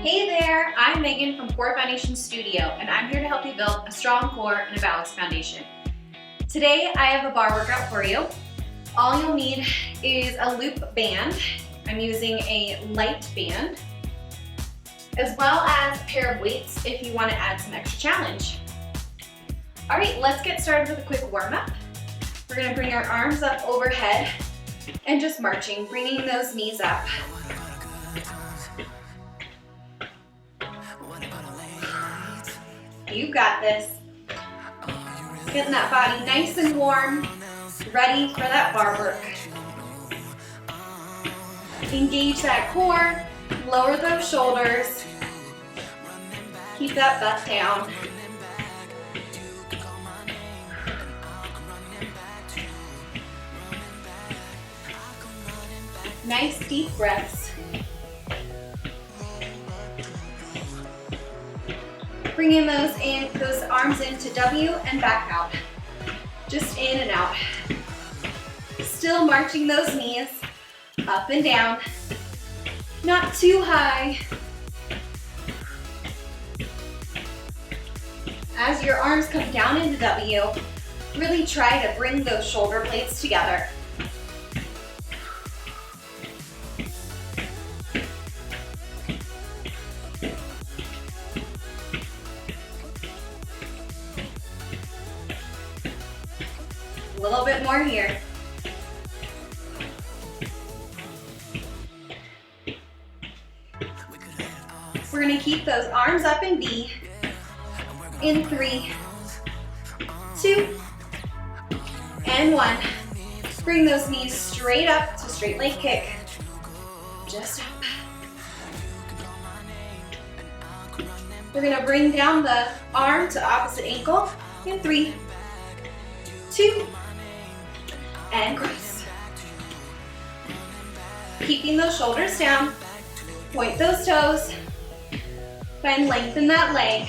Hey there, I'm Megan from Core Foundation Studio, and I'm here to help you build a strong core and a balanced foundation. Today, I have a bar workout for you. All you'll need is a loop band. I'm using a light band, as well as a pair of weights if you want to add some extra challenge. All right, let's get started with a quick warm-up. We're gonna bring our arms up overhead and just marching, bringing those knees up. You got this. Getting that body nice and warm, ready for that bar work. Engage that core, lower those shoulders, keep that butt down. Nice deep breaths. Bringing those arms into W and back out. Just in and out. Still marching those knees up and down. Not too high. As your arms come down into W, really try to bring those shoulder blades together. A little bit more here. We're going to keep those arms up in V in 3, 2, and 1. Bring those knees straight up to straight leg kick. Just up. We're going to bring down the arm to opposite ankle in 3, 2, and cross. Keeping those shoulders down, point those toes, and lengthen that leg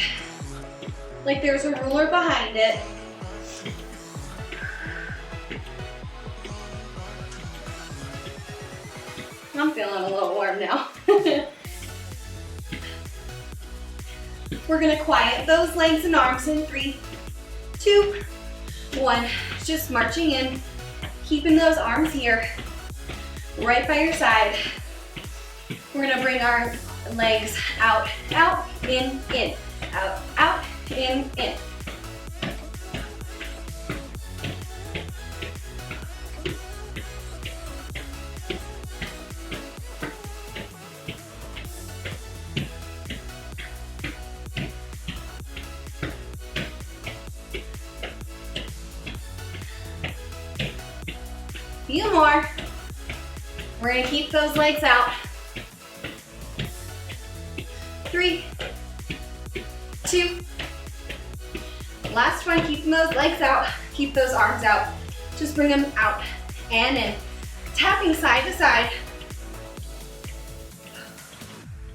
like there's a ruler behind it. I'm feeling a little warm now. We're gonna quiet those legs and arms in 3, 2, 1. Just marching in, keeping those arms here, right by your side. We're gonna bring our legs out, out, in, out, out, in. Few more. We're gonna keep those legs out. 3, 2. Last one, keeping those legs out. Keep those arms out. Just bring them out and in. Tapping side to side.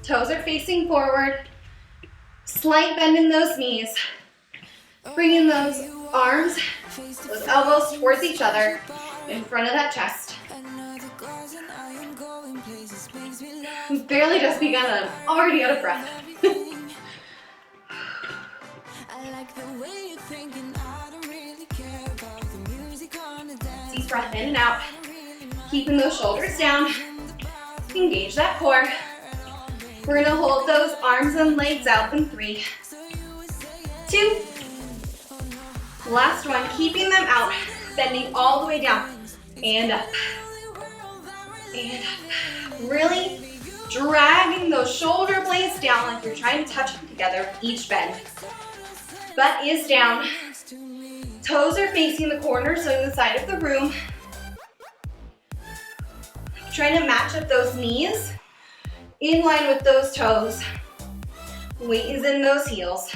Toes are facing forward. Slight bend in those knees. Bringing those arms, those elbows towards each other in front of that chest. We've barely just begun and I'm already out of breath. Deep breath in and out. Keeping those shoulders down. Engage that core. We're gonna hold those arms and legs out in 3, 2. Last one, keeping them out, bending all the way down and up. And up. Really dragging those shoulder blades down like you're trying to touch them together with each bend. Butt is down. Toes are facing the corners, so in the side of the room. Trying to match up those knees in line with those toes. Weight is in those heels.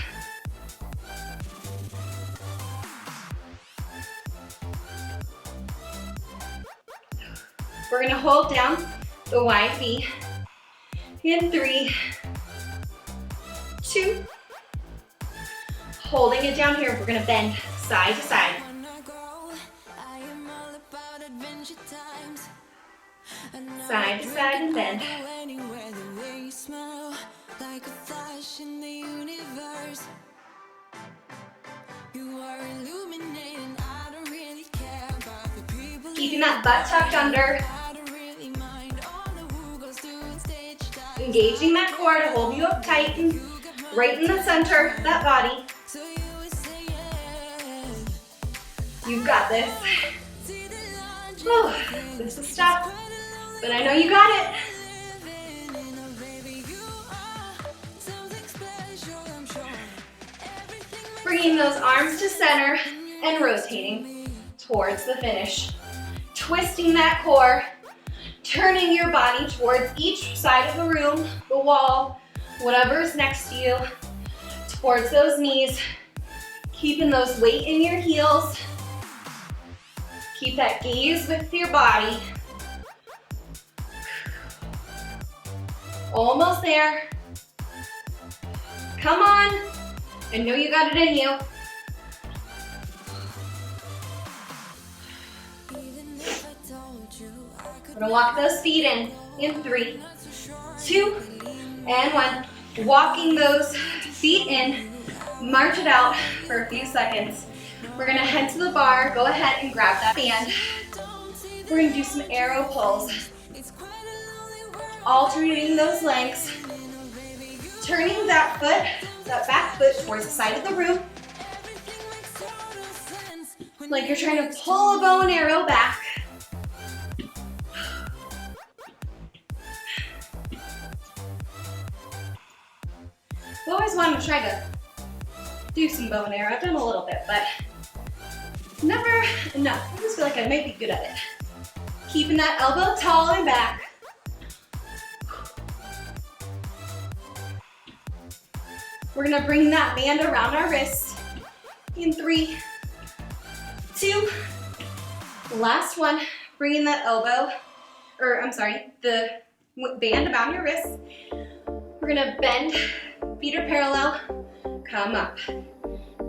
We're gonna hold down the wide V in 3, 2. Holding it down here, we're gonna bend side to side. Side to side and bend. Keeping that butt tucked under. Engaging that core to hold you up tight and right in the center of that body. You've got this. Whew, this is tough, but I know you got it. Bringing those arms to center and rotating towards the finish. Twisting that core, turning your body towards each side of the room, the wall, whatever's next to you, towards those knees, keeping those weight in your heels. Keep that gaze with your body. Almost there. Come on. I know you got it in you. We're gonna walk those feet in 3, 2, and 1. Walking those feet in, march it out for a few seconds. We're gonna head to the bar, go ahead and grab that band. We're gonna do some arrow pulls. Alternating those legs. Turning that foot, that back foot towards the side of the room. Like you're trying to pull a bow and arrow back. I always wanted to try to do some bow and arrow. I've done a little bit, but never enough. I just feel like I might be good at it. Keeping that elbow tall and back. We're gonna bring that band around our wrists in 3, 2, last one. Bringing that elbow, the band around your wrists. We're gonna bend, feet are parallel, come up,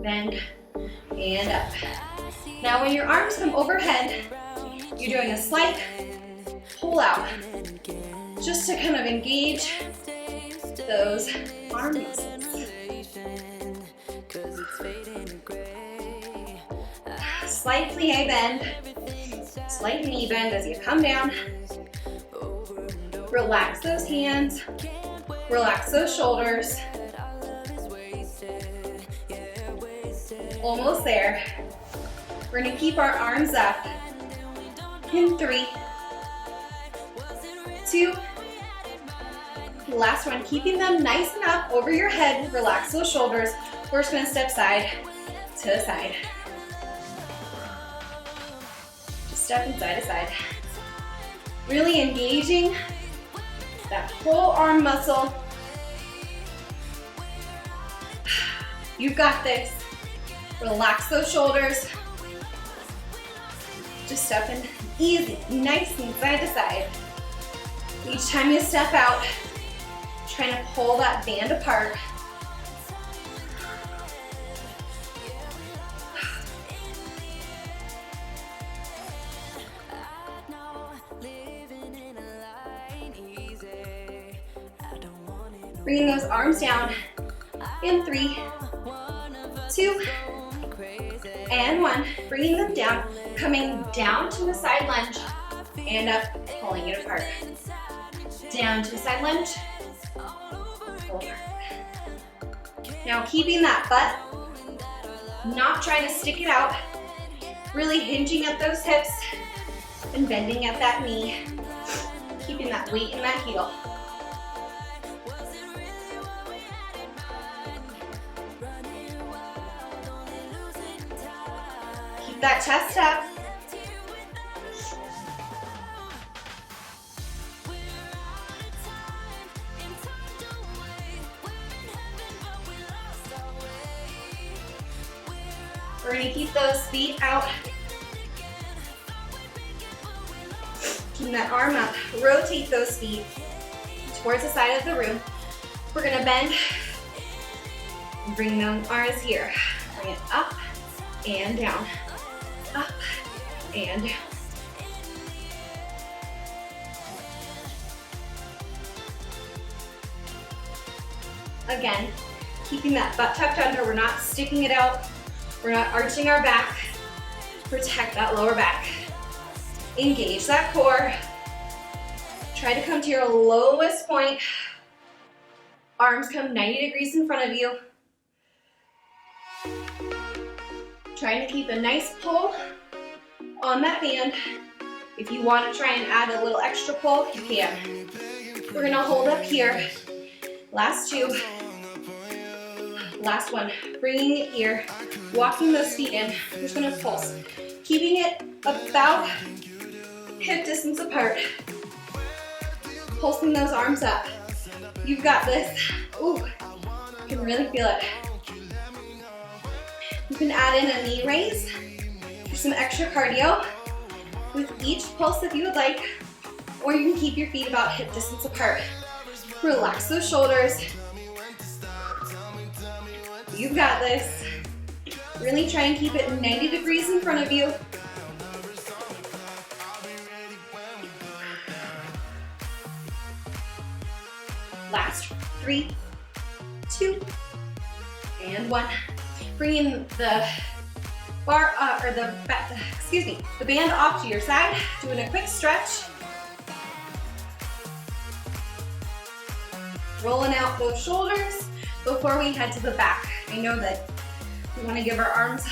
bend, and up. Now when your arms come overhead, you're doing a slight pull out, just to kind of engage those arm muscles. Slight plie bend, slight knee bend as you come down. Relax those hands, relax those shoulders. Almost there. We're gonna keep our arms up in 3, 2, last one, keeping them nice and up over your head. Relax those shoulders. We're just gonna step side to side. Just stepping side to side. Really engaging that whole arm muscle. You've got this. Relax those shoulders. Just stepping easy, nice and side to side. Each time you step out, trying to pull that band apart. Bringing those arms down in 3, 2, and 1. Bringing them down, coming down to a side lunge, and up, pulling it apart. Down to a side lunge, pull apart. Now keeping that butt, not trying to stick it out, really hinging at those hips and bending at that knee, keeping that weight in that heel. Keep that chest up. We're going to keep those feet out. Keep that arm up. Rotate those feet towards the side of the room. We're going to bend and bring them arms here. Bring it up and down. Up and down. Again, keeping that butt tucked under. We're not sticking it out. We're not arching our back. Protect that lower back. Engage that core. Try to come to your lowest point. Arms come 90 degrees in front of you. Trying to keep a nice pull on that band. If you want to try and add a little extra pull, you can. We're gonna hold up here. Last two. Last one. Bringing it here. Walking those feet in. We're just gonna pulse. Keeping it about hip distance apart. Pulsing those arms up. You've got this. Ooh, you can really feel it. You can add in a knee raise for some extra cardio with each pulse if you would like, or you can keep your feet about hip distance apart. Relax those shoulders. You've got this. Really try and keep it 90 degrees in front of you. Last 3, 2, and 1. Bringing the bar the band off to your side. Doing a quick stretch. Rolling out those shoulders before we head to the back. I know that we want to give our arms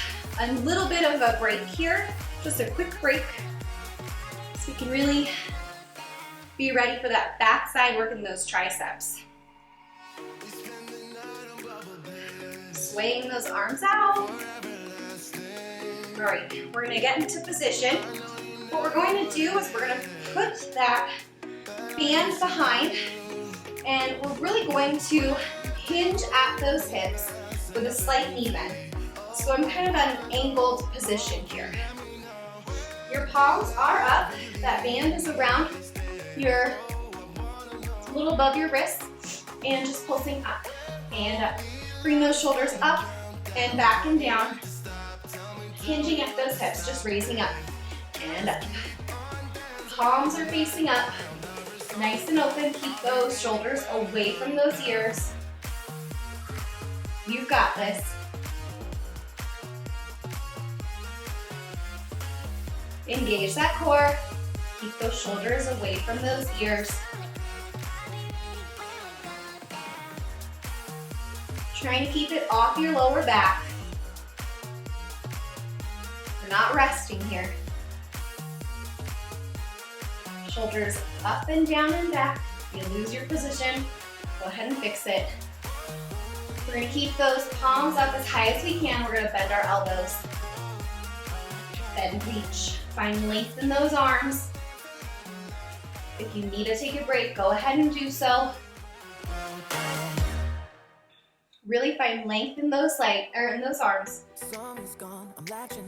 a little bit of a break here. Just a quick break so we can really be ready for that back side work in those triceps. Swaying those arms out. All right, we're gonna get into position. What we're going to do is we're gonna put that band behind, and we're really going to hinge at those hips with a slight knee bend. So I'm kind of at an angled position here. Your palms are up. That band is around your, a little above your wrists, and just pulsing up and up. Bring those shoulders up and back and down. Hinging at those hips, just raising up and up. Palms are facing up, nice and open. Keep those shoulders away from those ears. You've got this. Engage that core. Keep those shoulders away from those ears. Trying to keep it off your lower back. We're not resting here. Shoulders up and down and back. If you lose your position, go ahead and fix it. We're gonna keep those palms up as high as we can. We're gonna bend our elbows. Bend, reach. Find length in those arms. If you need to take a break, go ahead and do so. Really find length in those in those arms.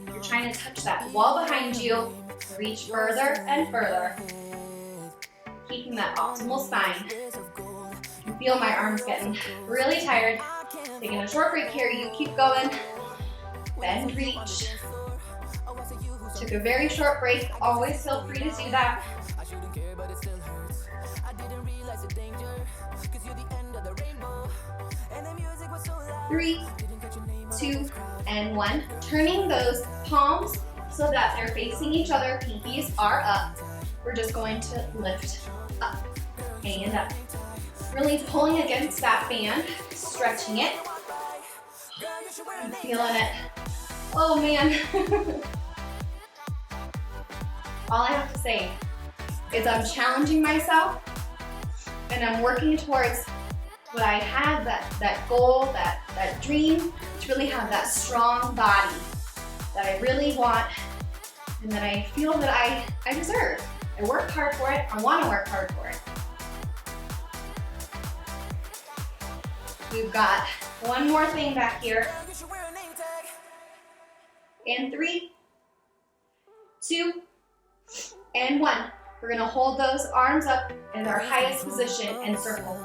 You're trying to touch that wall behind you. Reach further and further. Keeping that optimal spine. You feel my arms getting really tired. Taking a short break here. You keep going. Bend, reach. Took a very short break. Always feel free to do that. 3, 2, and 1. Turning those palms so that they're facing each other. Pinkies are up. We're just going to lift up and up. Really pulling against that band, stretching it. I'm feeling it. Oh man. All I have to say is I'm challenging myself and I'm working towards what I have, that goal, that dream, to really have that strong body that I really want and that I feel that I deserve. I work hard for it, I want to work hard for it. We've got one more thing back here. And 3, 2, and 1. We're gonna hold those arms up in our highest position and circle.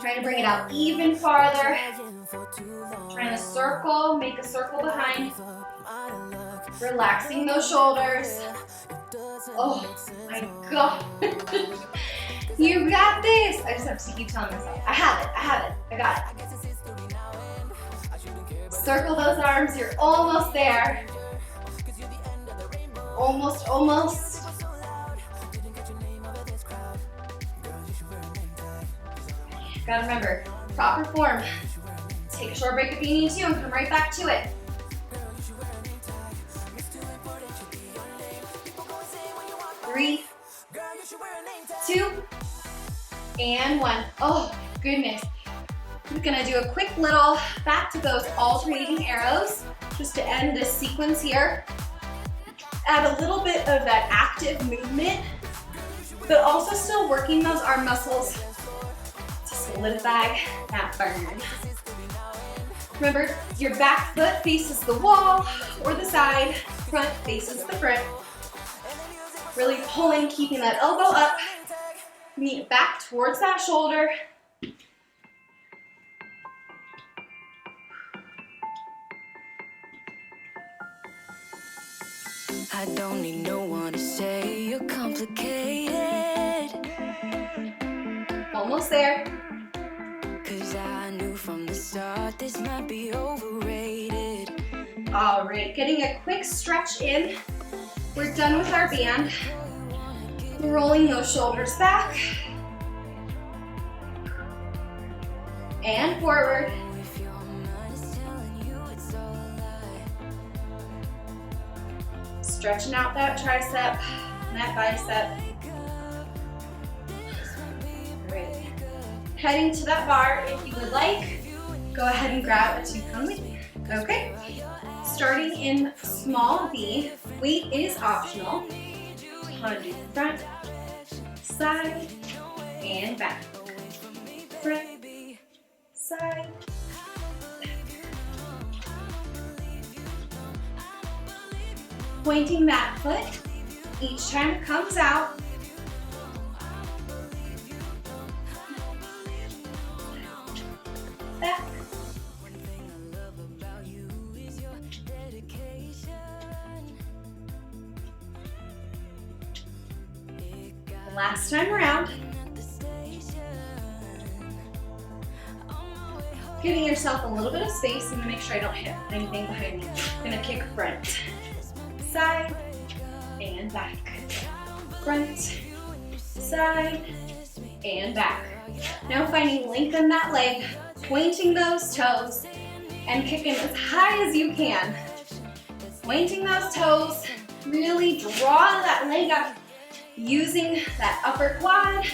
Trying to bring it out even farther. Trying to circle, make a circle behind. Relaxing those shoulders. Oh my God. You got this. I just have to keep telling myself, I have it, I got it. Circle those arms, you're almost there. Almost. Gotta remember, proper form. Take a short break if you need to and come right back to it. 3, 2, and 1. Oh, goodness. We're gonna do a quick little back to those alternating arrows just to end this sequence here. Add a little bit of that active movement, but also still working those arm muscles to solidify that burn. Remember, your back foot faces the wall or the side, front faces the front. Really pulling, keeping that elbow up, knee back towards that shoulder. I don't need no one to say you're complicated. Almost there. 'Cause I knew from the start this might be overrated. All right, getting a quick stretch in. We're done with our band. Rolling those shoulders back. And forward. If your mind is telling you it's all a lie. Stretching out that tricep and that bicep. Great. Heading to that bar if you would like. Go ahead and grab a 2-pound weight. Okay. Starting in small B, weight is optional. Want to do front, side, and back. Front, side, pointing that foot each time it comes out. Back. Last time around. Giving yourself a little bit of space and make sure I don't hit anything behind me. Gonna kick front, side, and back. Front, side, and back. Now finding length in that leg, pointing those toes, and kicking as high as you can. Pointing those toes, really draw that leg up, using that upper quad,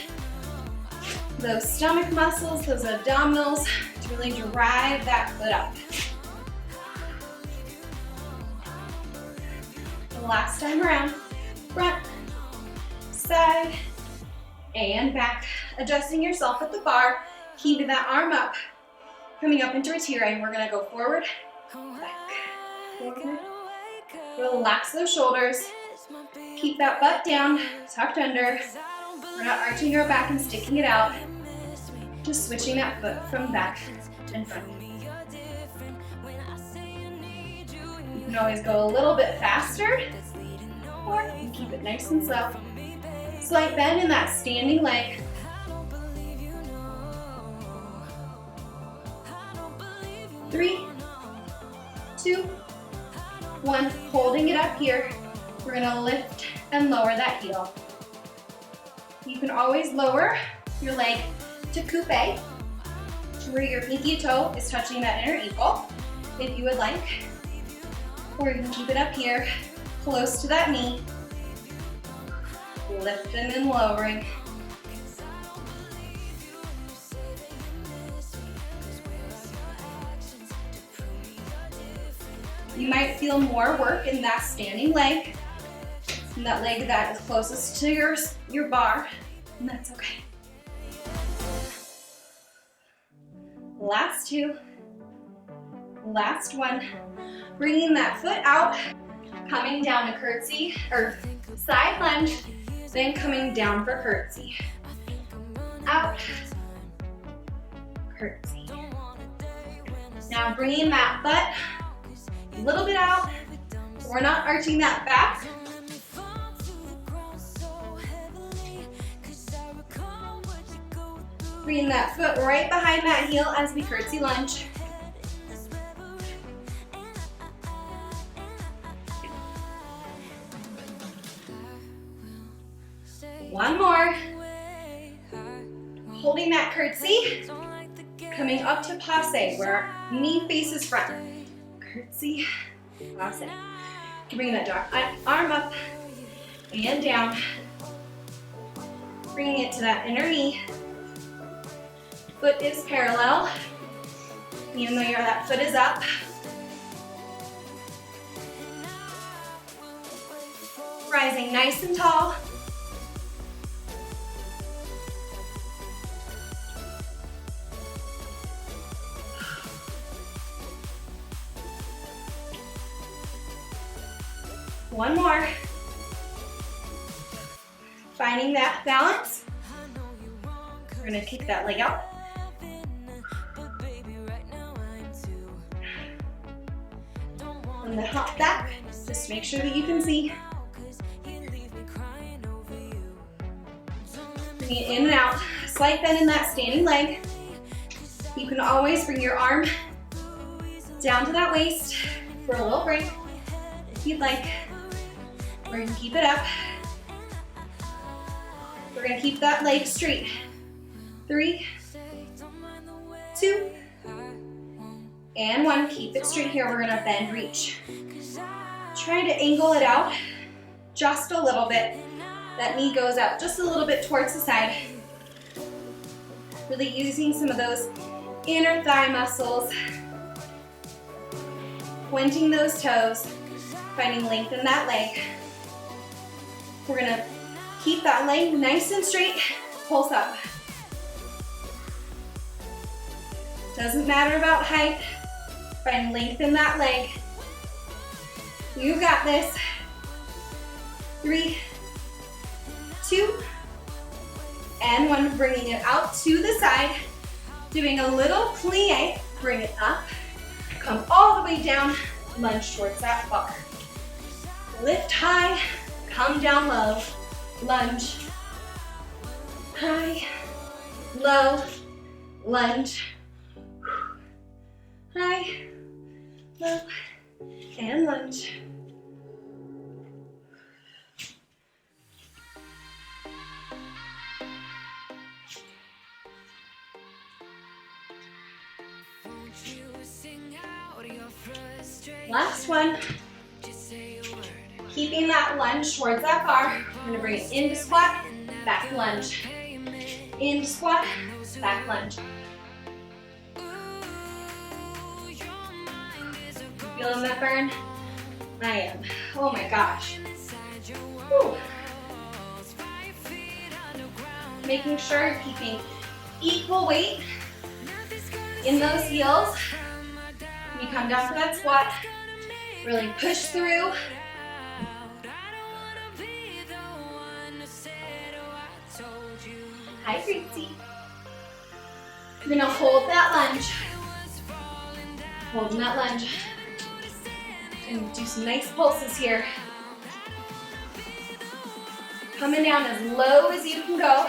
those stomach muscles, those abdominals, to really drive that foot up. Last time around, front, side, and back. Adjusting yourself at the bar, keeping that arm up, coming up into a T-ray. We're gonna go forward, back, forward. Relax those shoulders. Keep that butt down, tucked under. We're not arching our back and sticking it out. Just switching that foot from back and front. You can always go a little bit faster, or you can keep it nice and slow. Slight bend in that standing leg. Three, 2, 1. Holding it up here. We're gonna lift and lower that heel. You can always lower your leg to coupe, where your pinky toe is touching that inner ankle, if you would like. Or you can keep it up here, close to that knee. Lifting and lowering. You might feel more work in that standing leg, and that leg that is closest to your bar, and that's okay. Last 2, last 1. Bringing that foot out, coming down to curtsy, or side lunge, then coming down for curtsy. Out, curtsy. Now bringing that butt a little bit out. We're not arching that back. Bringing that foot right behind that heel as we curtsy lunge. One more. holding that curtsy, coming up to passe, where our knee faces front. Curtsy, passe. Bring that arm up and down. Bringing it to that inner knee. Foot is parallel, even though that foot is up. Rising nice and tall. One more. Finding that balance. We're gonna kick that leg out. And then hop back. Just make sure that you can see. Bring it in and out. Slight bend in that standing leg. You can always bring your arm down to that waist for a little break if you'd like. We're gonna keep it up. We're gonna keep that leg straight. 3, 2, and 1. Keep it straight here. We're gonna bend, reach. Try to angle it out just a little bit. That knee goes out just a little bit towards the side. Really using some of those inner thigh muscles. Pointing those toes, finding length in that leg. We're gonna keep that leg nice and straight, pulse up. Doesn't matter about height, find length in that leg. You got this. 3, 2, and 1. Bringing it out to the side, doing a little plie, bring it up, come all the way down, lunge towards that bar. Lift high, come down low, lunge, high, low, lunge, high, low, and lunge. Last one. Keeping that lunge towards that bar. We're gonna bring it into squat, back lunge. Into squat, back lunge. Feeling that burn? I am. Oh my gosh. Whew. Making sure you're keeping equal weight in those heels. When you come down to that squat, really push through. Hi, Curtsy. You're gonna hold that lunge. Holding that lunge. And do some nice pulses here. Coming down as low as you can go.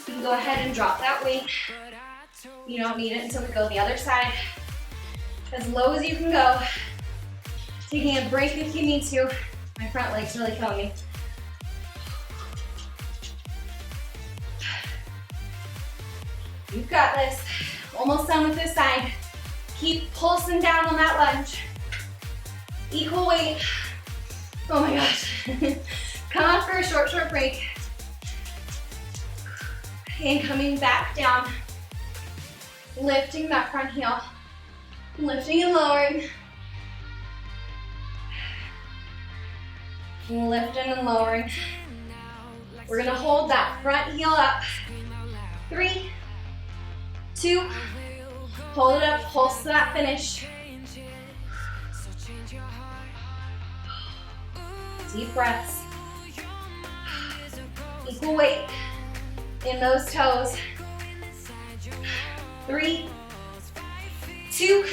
You can go ahead and drop that weight. You don't need it until we go the other side. As low as you can go. Taking a break if you need to. My front leg's really killing me. You've got this. Almost done with this side. Keep pulsing down on that lunge. Equal weight. Oh my gosh. Come on for a short break. And coming back down. Lifting that front heel. Lifting and lowering. And lifting and lowering. We're gonna hold that front heel up. 3, 2, hold it up, pulse to that finish. Deep breaths. Equal weight in those toes. 3, 2,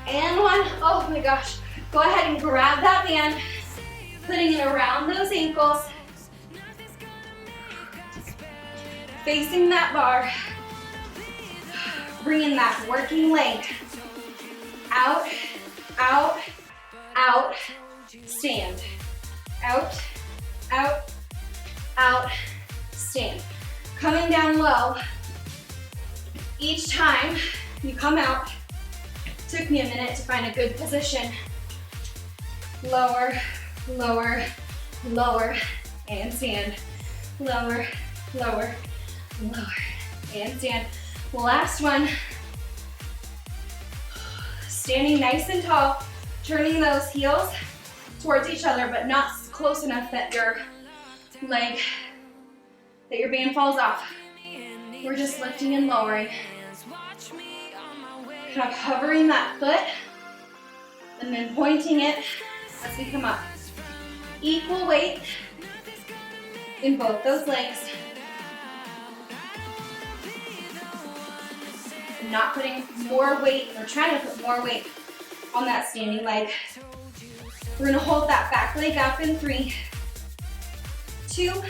and 1. Oh my gosh. Go ahead and grab that band, putting it around those ankles. Facing that bar. Bringing that working leg. Out, out, out, stand. Out, out, out, stand. Coming down low. Each time you come out, took me a minute to find a good position. Lower, lower, lower, and stand. Lower, lower, lower, and stand. Last one. Standing nice and tall, turning those heels towards each other, but not close enough that your band falls off. We're just lifting and lowering. Kind of hovering that foot, and then pointing it as we come up. Equal weight in both those legs. Not putting more weight, or trying to put more weight on that standing leg. We're gonna hold that back leg up in 3, 2,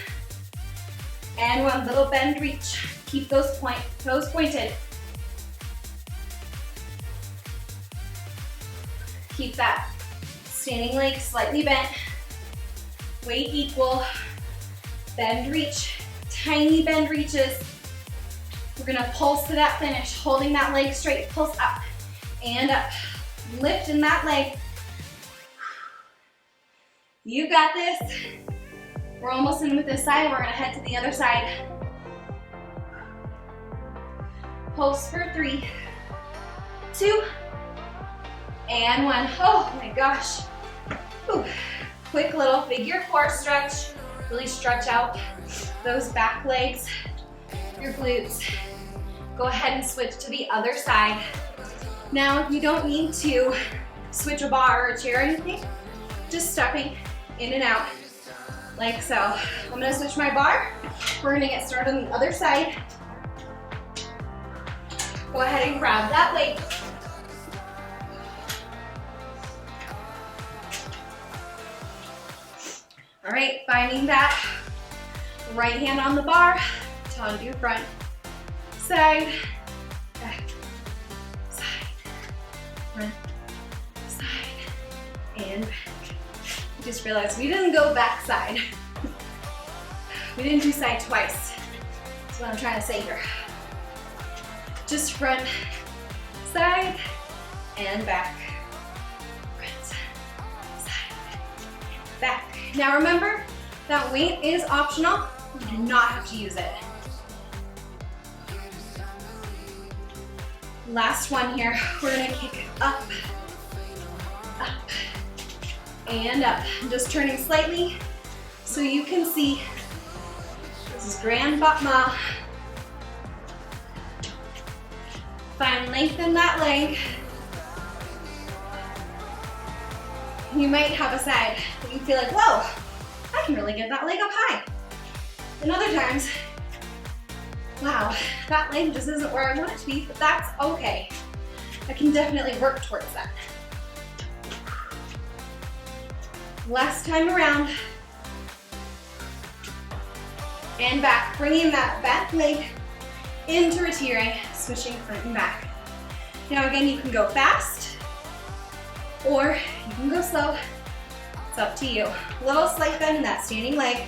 and 1. Little bend, reach. Keep those toes pointed. Keep that standing leg slightly bent. Weight equal. Bend, reach. Tiny bend reaches. We're gonna pulse to that finish, holding that leg straight, pulse up and up. Lift in that leg. You got this. We're almost in with this side. We're gonna head to the other side. Pulse for 3, 2, and 1. Oh my gosh. Whew. Quick little figure 4 stretch. Really stretch out those back legs, your glutes. Go ahead and switch to the other side. Now, you don't need to switch a bar or a chair or anything, just stepping in and out like so. I'm gonna switch my bar. We're gonna get started on the other side. Go ahead and grab that weight. All right, finding that right hand on the bar, onto your front, side, back, side, front, side, and back. I just realized we didn't go back side. We didn't do side twice. That's what I'm trying to say here. Just front, side, and back. Front, side, back. Now remember, that weight is optional. You do not have to use it. Last one here. We're gonna kick up, up, and up. I'm just turning slightly so you can see. This is Grand Battement. Find length in that leg. You might have a side that you feel like, whoa, I can really get that leg up high. And other times, wow, that leg just isn't where I want it to be, but that's okay. I can definitely work towards that. Last time around. And back, bringing that back leg into retiring, switching front and back. Now again, you can go fast, or you can go slow. It's up to you. Little slight bend in that standing leg.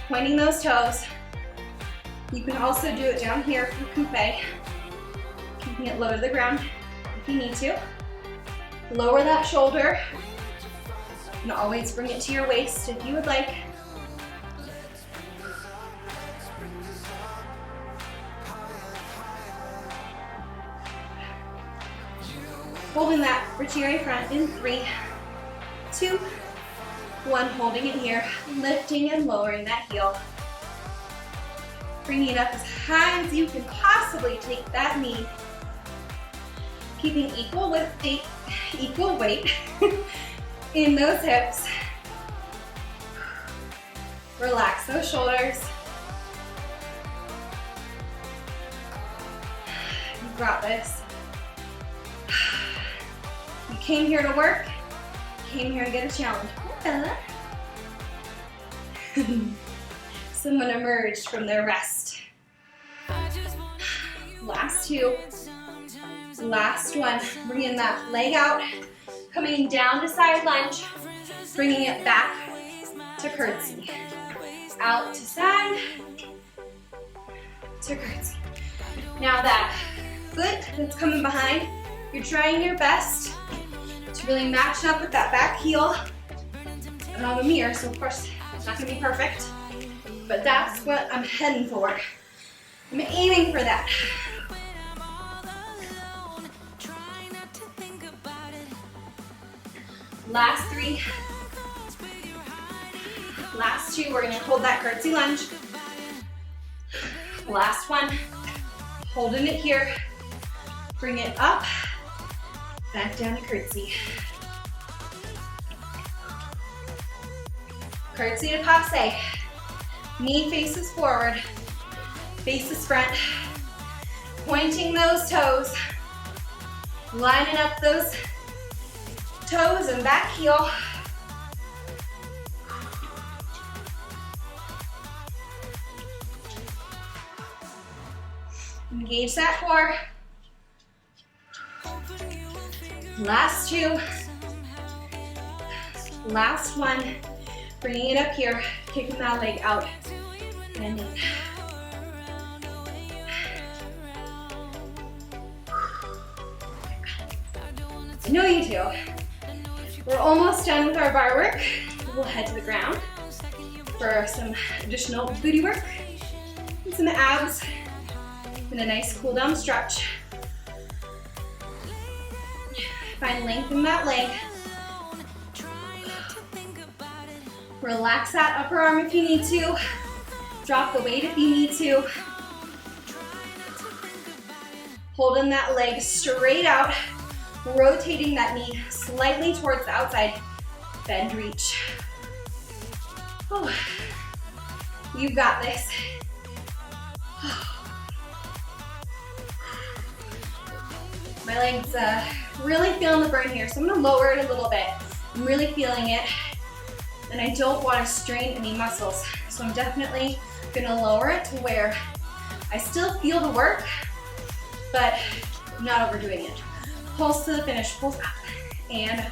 Pointing those toes. You can also do it down here for coupe. Keeping it low to the ground if you need to. Lower that shoulder. You can always bring it to your waist if you would like. Holding that retire front in 3, 2, 1, holding it here, lifting and lowering that heel. Bringing it up as high as you can possibly take that knee. Keeping equal weight in those hips. Relax those shoulders. You got this. You came here to work, came here to get a challenge. Someone emerged from their rest. Last 2. Last one. Bringing that leg out, coming down to side lunge, bringing it back to curtsy. Out to side, to curtsy. Now that foot that's coming behind, you're trying your best to really match up with that back heel. And on the mirror, so of course it's not gonna be perfect, but that's what I'm heading for. I'm aiming for that. Last 3. Last 2, we're gonna hold that curtsy lunge. Last 1, holding it here. Bring it up, back down to curtsy. Curtsy to passe. Knee faces forward, faces front. Pointing those toes. Lining up those toes and back heel. Engage that core. Last 2. Last 1. Bringing it up here, kicking that leg out and in. I know you do. We're almost done with our bar work. We'll head to the ground for some additional booty work and some abs and a nice cool down stretch. Find length in that leg. Relax that upper arm if you need to. Drop the weight if you need to. Holding that leg straight out, rotating that knee slightly towards the outside. Bend, reach. Oh, you've got this. My leg's really feeling the burn here, so I'm gonna lower it a little bit. I'm really feeling it, and I don't want to strain any muscles, so I'm definitely gonna lower it to where I still feel the work, but I'm not overdoing it. Pulse to the finish, pulse up, and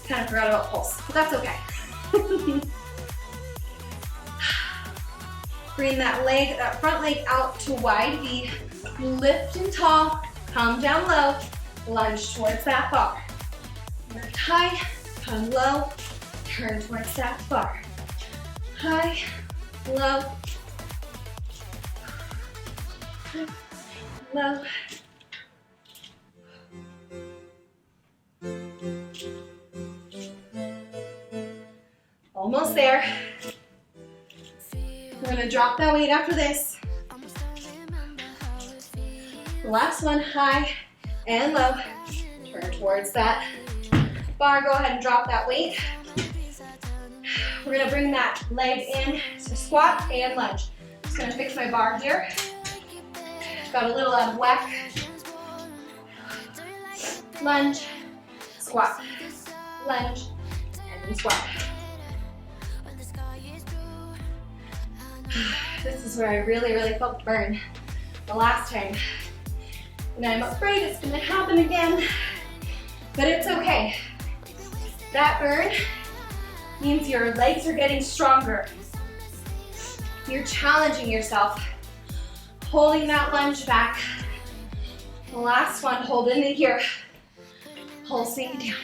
kind of forgot about pulse, but that's okay. Bring that leg, that front leg out to wide V. Lift and tall, come down low, lunge towards that bar. Lift high, come low, turn towards that bar. High, low, low. Almost there. We're gonna drop that weight after this. Last one, high and low. Turn towards that bar. Go ahead and drop that weight. We're gonna bring that leg in to squat and lunge. Just gonna fix my bar here. Got a little out of whack. Lunge, squat, lunge, and then squat. This is where I really felt the burn the last time. And I'm afraid it's gonna happen again, but it's okay. That burn means your legs are getting stronger. You're challenging yourself, holding that lunge back. The last one, holding it here, pulsing down,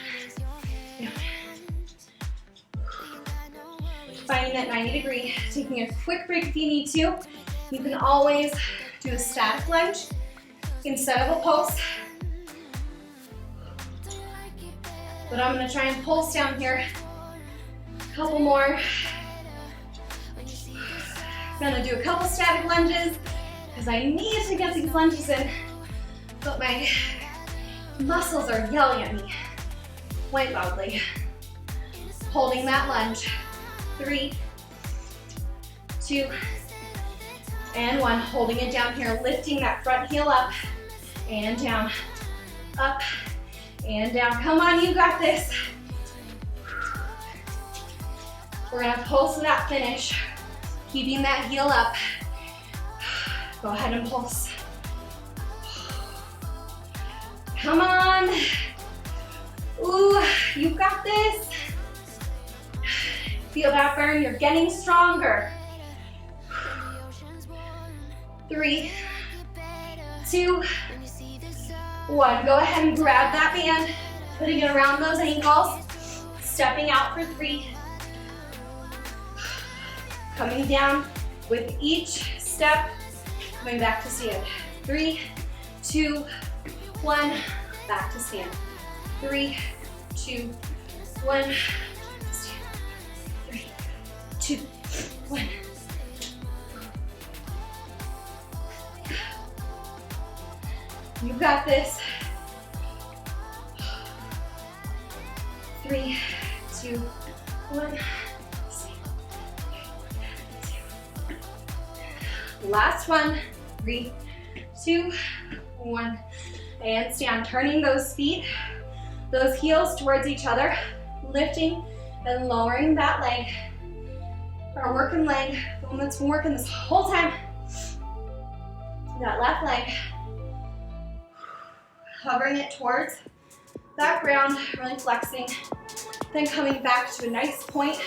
down. Finding that 90-degree, taking a quick break if you need to. You can always do a static lunge instead of a pulse. But I'm gonna try and pulse down here. A couple more. I'm gonna do a couple static lunges because I need to get these lunges in, but my muscles are yelling at me quite loudly. Holding that lunge. 3, 2, and 1. Holding it down here, lifting that front heel up and down, up and down. Come on, you got this. We're gonna pulse to that finish, keeping that heel up. Go ahead and pulse. Come on. Ooh, you got this. Feel that burn, you're getting stronger. 3, 2, 1. Go ahead and grab that band, putting it around those ankles, stepping out for 3, coming down with each step, coming back to stand. 3, 2, 1, back to stand. 3, 2, 1, stand. 3, 2, 1. You got this. 3, 2, 1. Last one. 3, 2, 1. And stand. Turning those feet, those heels towards each other, lifting and lowering that leg. Our working leg, the one that's been working this whole time. That left leg. Hovering it towards that ground, really flexing. Then coming back to a nice point.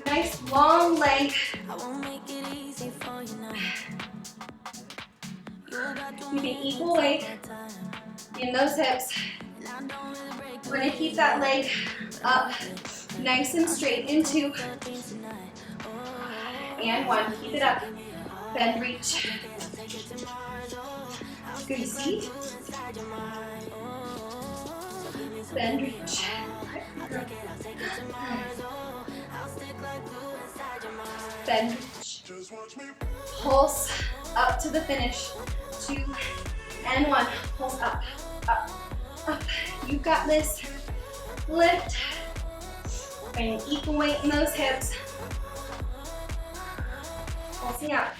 Nice long leg. Keeping equal weight in those hips. We're gonna keep that leg up, nice and straight in 2. And 1, keep it up. Bend, reach. Good seat. Bend, reach. Bend, reach. Pulse up to the finish. 2 and 1. Pulse up, up, up. You got this. Lift. Finding equal weight in those hips. Pulsing out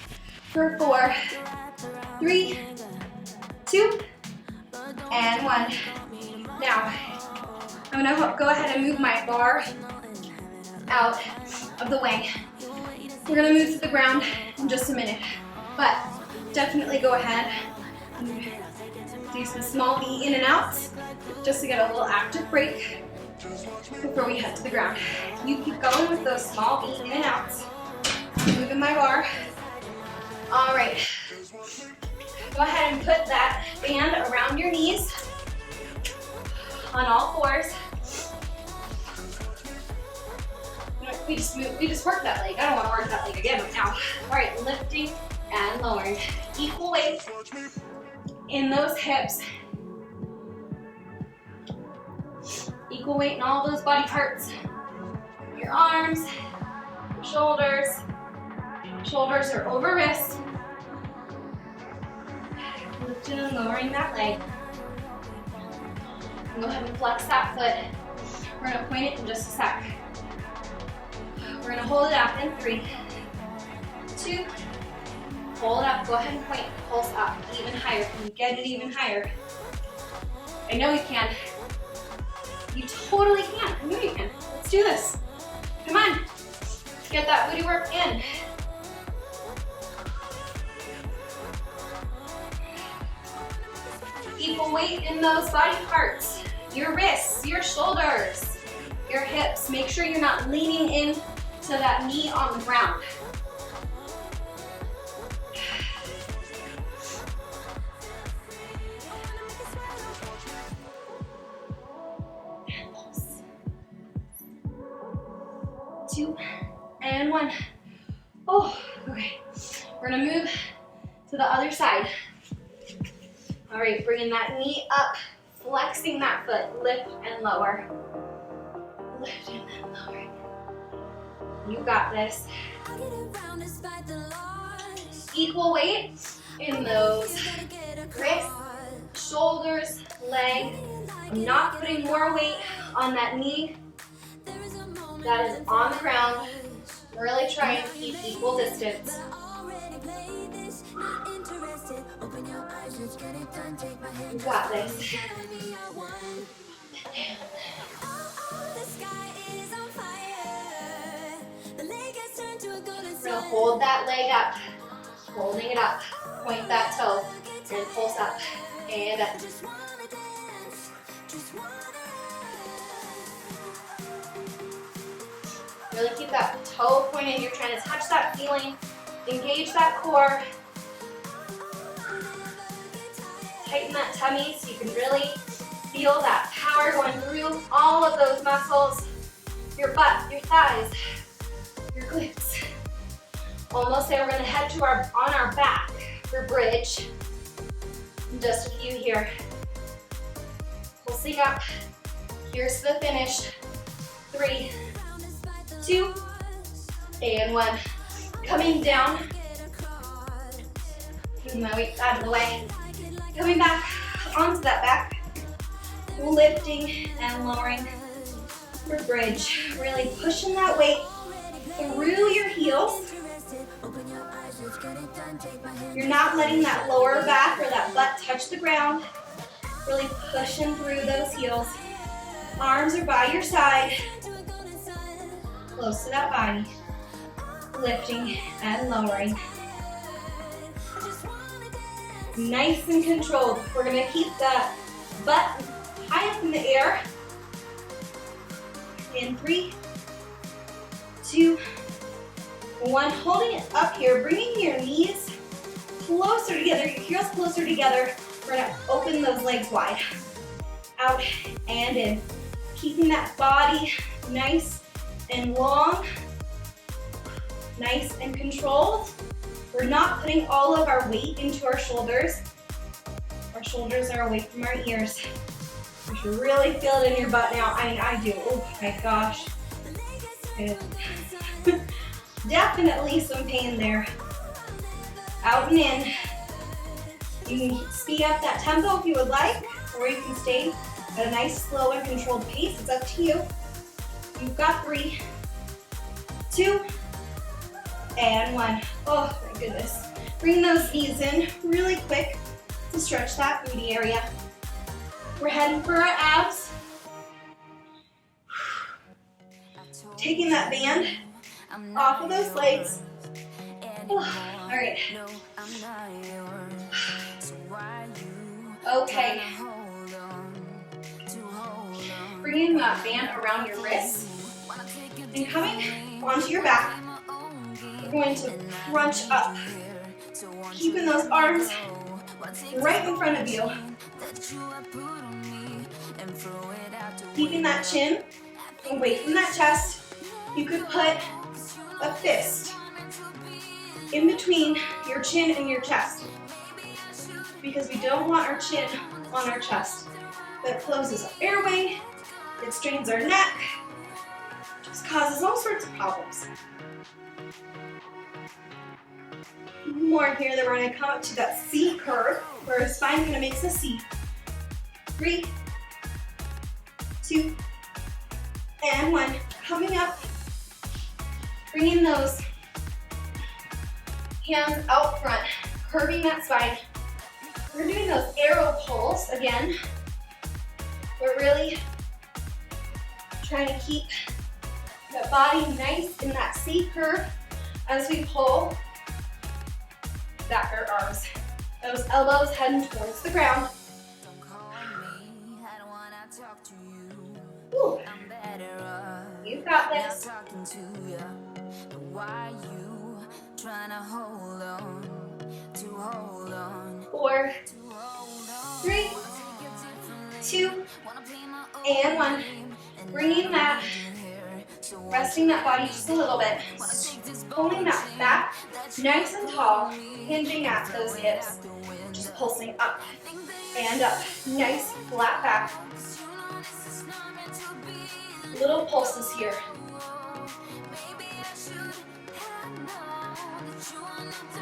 for 4, 3, 2, and 1. Now, I'm gonna go ahead and move my bar out of the way. We're gonna move to the ground in just a minute, but definitely go ahead and do some small in and outs just to get a little active break before we head to the ground. You keep going with those small in and outs. Moving my bar. All right. Go ahead and put that band around your knees on all 4s. We just worked that leg. I don't want to work that leg again right now. All right, lifting and lowering. Equal weight in those hips. Equal weight in all those body parts. Your arms, your shoulders. Shoulders are over wrists. Lifting and lowering that leg. Go ahead and flex that foot. We're gonna point it in just a sec. We're gonna hold it up in 3, 2, hold up, go ahead and point, pulse up, even higher. Can you get it even higher? I know you can. You totally can, I know you can. Let's do this. Come on, get that booty work in. Equal weight in those body parts. Your wrists, your shoulders, your hips. Make sure you're not leaning in to that knee on the ground. And pulse. 2 and 1. Oh, okay. We're gonna move to the other side. All right, bringing that knee up, flexing that foot, lift and lower. Lift and then lower. You got this. Equal weight in those wrists, shoulders, leg. I'm not putting more weight on that knee that is on the ground. Really try and keep equal distance. You got this. We're gonna hold that leg up, holding it up. Point that toe and pulse up and up. Really keep that toe pointed. You're trying to touch that feeling, engage that core. Tighten that tummy so you can really feel that power going through all of those muscles. Your butt, your thighs, your glutes. Almost there. We're gonna head to on our back for bridge. And just a few here. Pulsing up. Here's the finish. 3, 2, and 1. Coming down. Moving my weight out of the way. Coming back onto that back. Lifting and lowering for bridge. Really pushing that weight through your heels. You're not letting that lower back or that butt touch the ground. Really pushing through those heels. Arms are by your side. Close to that body. Lifting and lowering. Nice and controlled. We're going to keep the butt high up in the air. In 3, 2, 1. Holding it up here, bringing your knees closer together, your heels closer together. We're going to open those legs wide. Out and in. Keeping that body nice and long, nice and controlled. We're not putting all of our weight into our shoulders. Our shoulders are away from our ears. You should really feel it in your butt now. I mean, I do. Oh my gosh. Definitely some pain there. Out and in. You can speed up that tempo if you would like, or you can stay at a nice, slow, and controlled pace. It's up to you. You've got 3, 2, and 1. Oh my goodness. Bring those knees in really quick to stretch that booty area. We're heading for our abs. Taking that band off of those legs. Oh, all right. Okay. Bringing that band around your wrists and coming onto your back. We're going to crunch up, keeping those arms right in front of you. Keeping that chin away from that chest. You could put a fist in between your chin and your chest, because we don't want our chin on our chest. That closes our airway, it strains our neck, just causes all sorts of problems. More here, then we're going to come up to that C curve, where our spine kind of makes a C. 3, 2, and 1. Coming up, bringing those hands out front, curving that spine. We're doing those arrow pulls again. We're really trying to keep the body nice in that C curve as we pull back our arms. Those elbows heading towards the ground. Ooh. You've got this. 4, 3, 2, and 1. Bringing that, resting that body just a little bit. Pulling that back, nice and tall, hinging at those hips. Just pulsing up and up. Nice flat back. Little pulses here.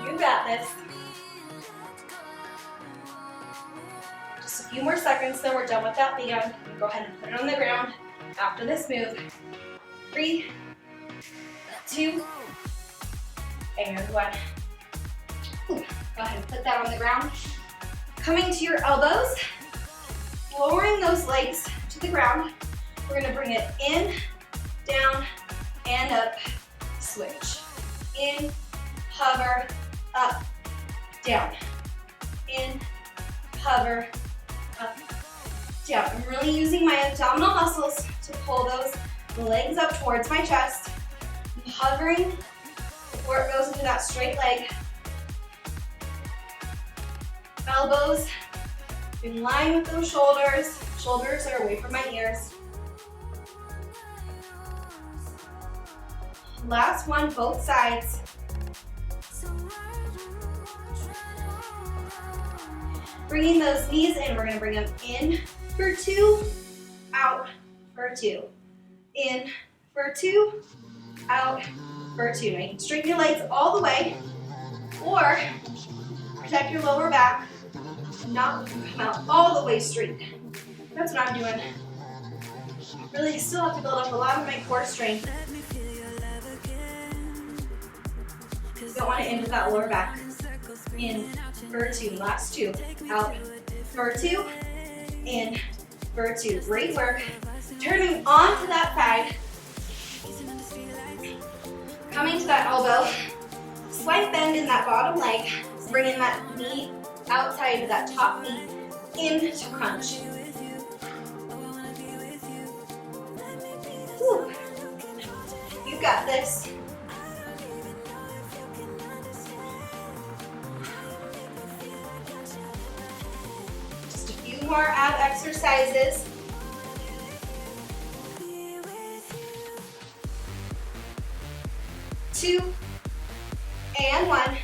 You got this. Just a few more seconds, then we're done with that band. Go ahead and put it on the ground after this move. 3, 2, and 1. Ooh, go ahead and put that on the ground. Coming to your elbows, lowering those legs to the ground. We're going to bring it in, down, and up. Switch. In, hover, up, down. In, hover, up, down. I'm really using my abdominal muscles to pull those legs up towards my chest. I'm hovering before it goes into that straight leg. Elbows In line with those shoulders. Shoulders are away from my ears. Last one, both sides. Bringing those knees in, we're gonna bring them in for 2, out for 2. In for 2, out for 2. Now you can straighten your legs all the way, or protect your lower back, and not come out all the way straight. That's what I'm doing. Really still have to build up a lot of my core strength. You don't want to end with that lower back. In for 2, last 2, out for 2, in for 2. Great work. Turning onto that side. Coming to that elbow. Slight bend in that bottom leg. Bringing that knee outside of that top knee into crunch. Whew. You got this. Just a few more ab exercises. Two, and 1.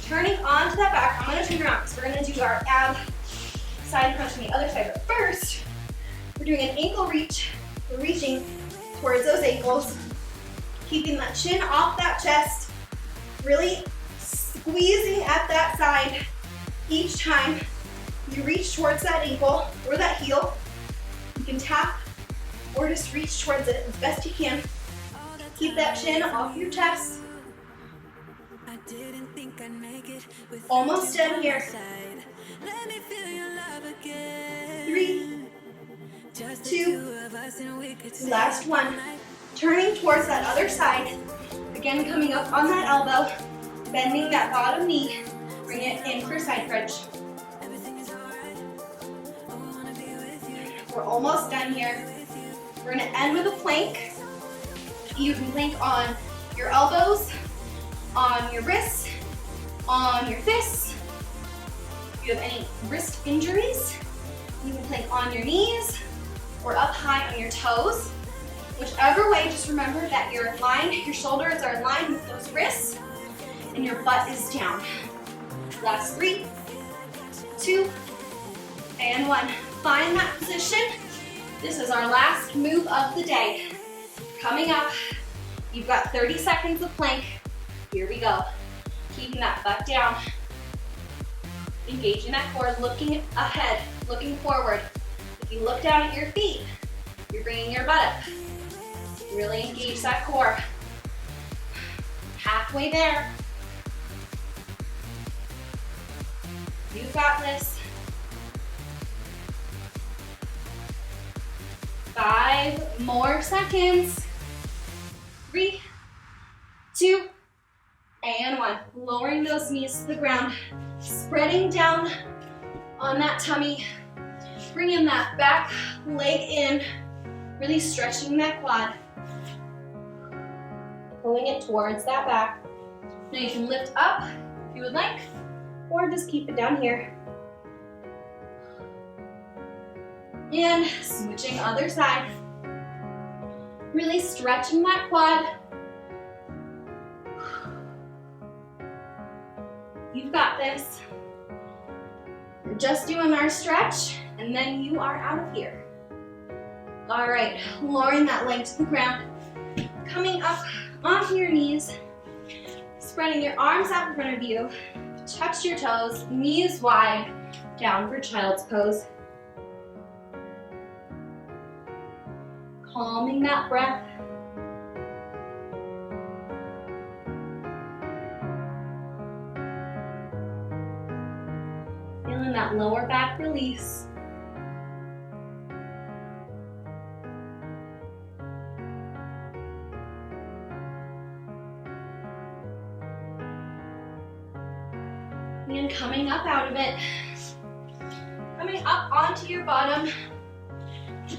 Turning onto that back, I'm gonna turn around because we're gonna do our ab side crunch on the other side. But first, we're doing an ankle reach. We're reaching towards those ankles, keeping that chin off that chest, really squeezing at that side each time you reach towards that ankle or that heel. You can tap or just reach towards it as best you can. Keep that chin off your chest. Almost done here. 3, 2, last 1. Turning towards that other side. Again, coming up on that elbow, bending that bottom knee. Bring it in for side crunch. We're almost done here. We're gonna end with a plank. You can plank on your elbows, on your wrists, on your fists. If you have any wrist injuries, you can plank on your knees or up high on your toes. Whichever way, just remember that your shoulders are in line with those wrists and your butt is down. Last 3, 2, and 1. Find that position. This is our last move of the day. Coming up, you've got 30 seconds of plank. Here we go. Keeping that butt down. Engaging that core, looking ahead, looking forward. If you look down at your feet, you're bringing your butt up. Really engage that core. Halfway there. You've got this. 5 more seconds. 3, 2, and 1. Lowering those knees to the ground. Spreading down on that tummy. Bringing that back leg in. Really stretching that quad. Pulling it towards that back. Now you can lift up if you would like, or just keep it down here. And switching other side. Really stretching that quad. You've got this. We're just doing our stretch, and then you are out of here. All right, lowering that leg to the ground. Coming up onto your knees. Spreading your arms out in front of you. Touch your toes, knees wide, down for child's pose. Calming that breath. Feeling that lower back release. And coming up out of it. Coming up onto your bottom.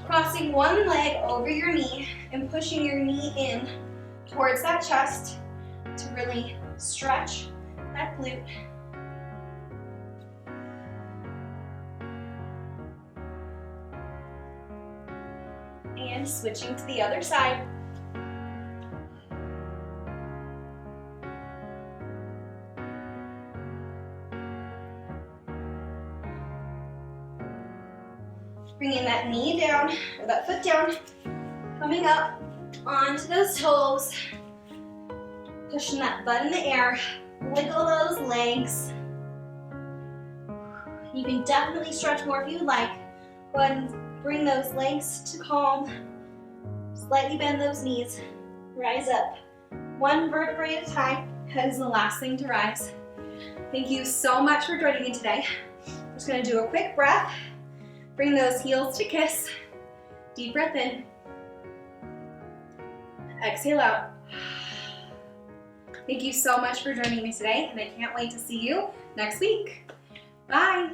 Crossing one leg over your knee and pushing your knee in towards that chest to really stretch that glute. and switching to the other side. Bringing that knee down, or that foot down, coming up onto those toes, pushing that butt in the air, wiggle those legs. You can definitely stretch more if you would like. Go ahead and bring those legs to calm. Slightly bend those knees. Rise up. One vertebrae at a time. Head is the last thing to rise. Thank you so much for joining me today. I'm just going to do a quick breath. Bring those heels to kiss. Deep breath in. Exhale out. Thank you so much for joining me today, and I can't wait to see you next week. Bye.